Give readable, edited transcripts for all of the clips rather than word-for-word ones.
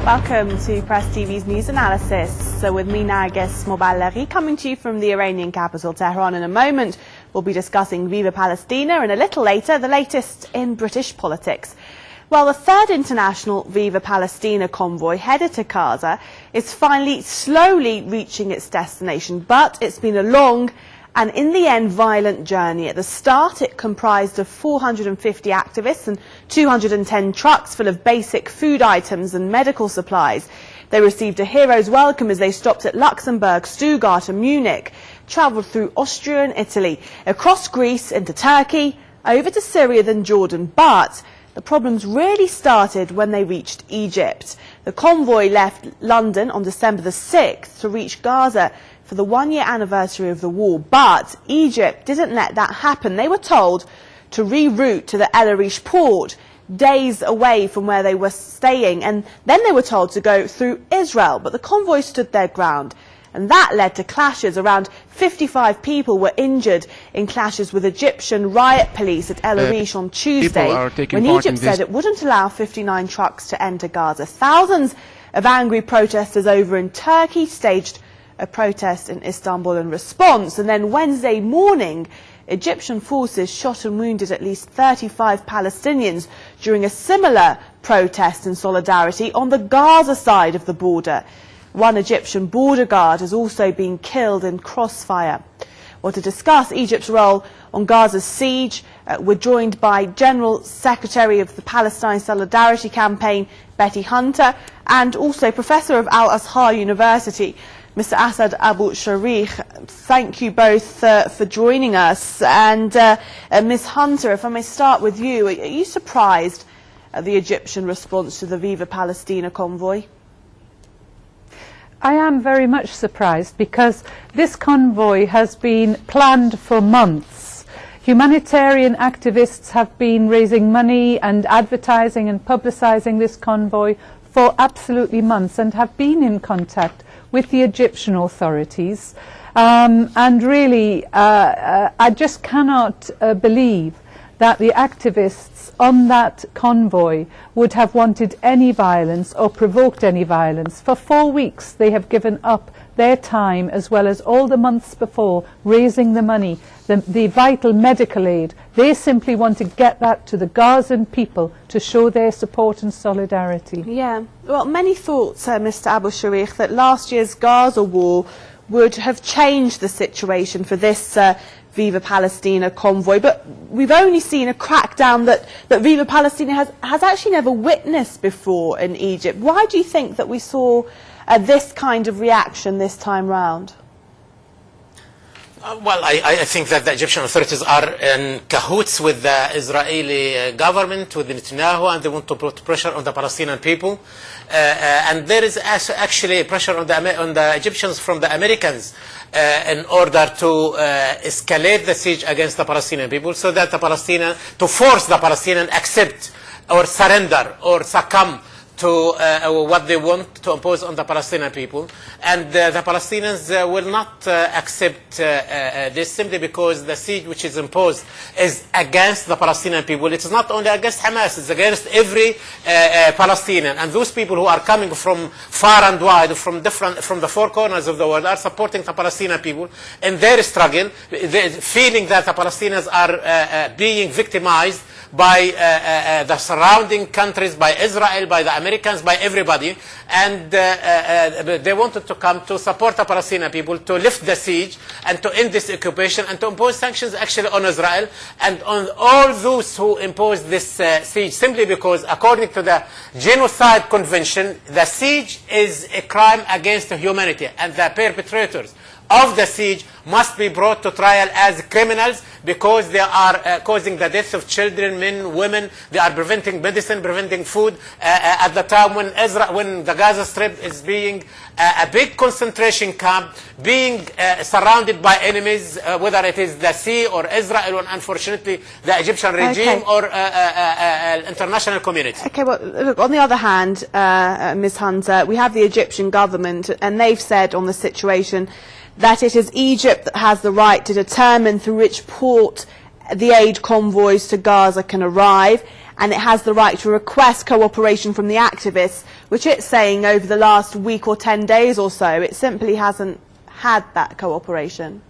Welcome to Press TV's news analysis. So with me, Nargis Moballeri, coming to you from the Iranian capital, Tehran. In a moment, we'll be discussing Viva Palestina, and a little later, the latest in British politics. Well, the third international Viva Palestina convoy headed to Gaza is finally slowly reaching its destination, but it's been a long and in the end violent journey. At the start, it comprised of 450 activists and 210 trucks full of basic food items and medical supplies. They received a hero's welcome as they stopped at Luxembourg, Stuttgart and Munich, travelled through Austria and Italy, across Greece into Turkey, over to Syria then Jordan. But the problems really started when they reached Egypt. The convoy left London on December the 6th to reach Gaza for the one-year anniversary of the war, but Egypt didn't let that happen. They were told to reroute to the El Arish port, days away from where they were staying, and then they were told to go through Israel, but the convoy stood their ground, and that led to clashes. Around 55 people were injured in clashes with Egyptian riot police at El Arish on Tuesday, when Egypt said it wouldn't allow 59 trucks to enter Gaza. Thousands of angry protesters over in Turkey staged a protest in Istanbul in response, and then Wednesday morning Egyptian forces shot and wounded at least 35 Palestinians during a similar protest in solidarity on the Gaza side of the border. One Egyptian border guard has also been killed in crossfire. Well, to discuss Egypt's role on Gaza's siege, we're joined by General Secretary of the Palestine Solidarity Campaign, Betty Hunter, and also Professor of Al-Azhar University, Mr. Asad Abu Sharikh. Thank you both for joining us. And Ms. Hunter, if I may start with you, are you surprised at the Egyptian response to the Viva Palestina convoy? I am very much surprised, because this convoy has been planned for months. Humanitarian activists have been raising money and advertising and publicising this convoy for absolutely months, and have been in contact with the Egyptian authorities. And really, I just cannot believe that the activists on that convoy would have wanted any violence or provoked any violence. For 4 weeks they have given up their time, as well as all the months before, raising the money, the vital medical aid. They simply want to get that to the Gazan people to show their support and solidarity. Yeah, well, many thought, Mr. Abu Sharikh, that last year's Gaza war would have changed the situation for this Viva Palestina convoy, but we've only seen a crackdown that Viva Palestina has actually never witnessed before in Egypt. Why do you think that we saw this kind of reaction this time round? Well, I think that the Egyptian authorities are in cahoots with the Israeli government, with Netanyahu, and they want to put pressure on the Palestinian people. And there is actually pressure on the Egyptians from the Americans in order to escalate the siege against the Palestinian people, so that to force the Palestinians accept or surrender or succumb to what they want to impose on the Palestinian people. And the Palestinians will not accept this, simply because the siege which is imposed is against the Palestinian people. It is not only against Hamas, it's against every Palestinian. And those people who are coming from far and wide, from the four corners of the world, are supporting the Palestinian people in their struggle, feeling that the Palestinians are being victimized by the surrounding countries, by Israel, by the Americans, by everybody, and they wanted to come to support the Palestinian people, to lift the siege and to end this occupation, and to impose sanctions actually on Israel and on all those who impose this siege, simply because, according to the Genocide Convention, the siege is a crime against humanity, and the perpetrators of the siege must be brought to trial as criminals, because they are causing the deaths of children, men, women. They are preventing medicine, preventing food. At the time when the Gaza Strip is being a big concentration camp, being surrounded by enemies, whether it is the sea or Israel, or unfortunately the Egyptian regime, or international community. Okay, well, look, on the other hand, Ms. Hunter, we have the Egyptian government, and they've said on the situation that it is Egypt that has the right to determine through which port the aid convoys to Gaza can arrive, and it has the right to request cooperation from the activists, which it's saying over the last week or 10 days or so, it simply hasn't had that cooperation.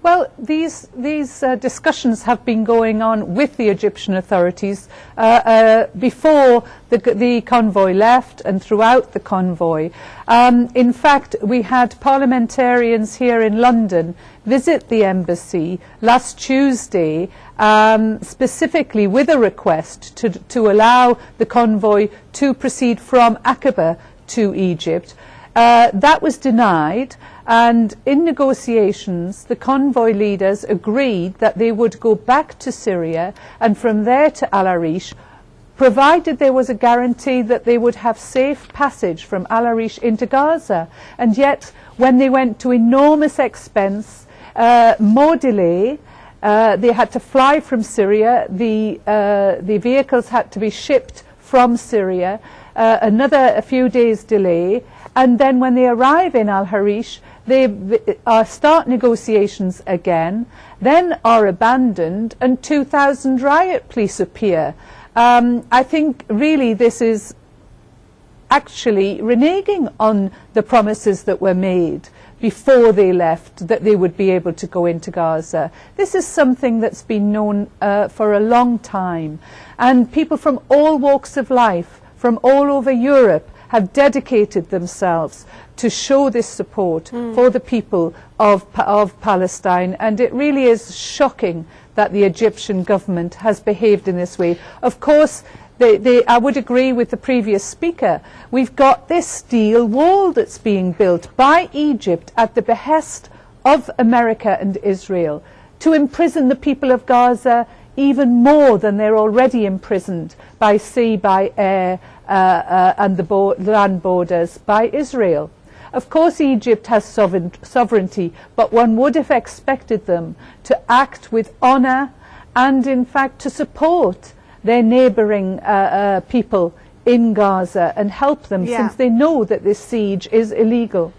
Well, these discussions have been going on with the Egyptian authorities before the convoy left and throughout the convoy. In fact, we had parliamentarians here in London visit the embassy last Tuesday, specifically with a request to allow the convoy to proceed from Aqaba to Egypt. That was denied, and in negotiations the convoy leaders agreed that they would go back to Syria and from there to Al Arish, provided there was a guarantee that they would have safe passage from Al Arish into Gaza. And yet, when they went to enormous expense, more delay, they had to fly from Syria, the vehicles had to be shipped from Syria, a few days delay, and then when they arrive in Al Arish, they start negotiations again, then are abandoned, and 2,000 riot police appear. I think really this is actually reneging on the promises that were made before they left, that they would be able to go into Gaza. This is something that's been known for a long time, and people from all walks of life, from all over Europe, have dedicated themselves to show this support for the people of Palestine, and it really is shocking that the Egyptian government has behaved in this way. Of course, I would agree with the previous speaker. We've got this steel wall that's being built by Egypt at the behest of America and Israel to imprison the people of Gaza even more than they're already imprisoned by sea, by air, and the land borders by Israel. Of course, Egypt has sovereignty, but one would have expected them to act with honour and, in fact, to support their neighbouring people in Gaza and help them, since they know that this siege is illegal.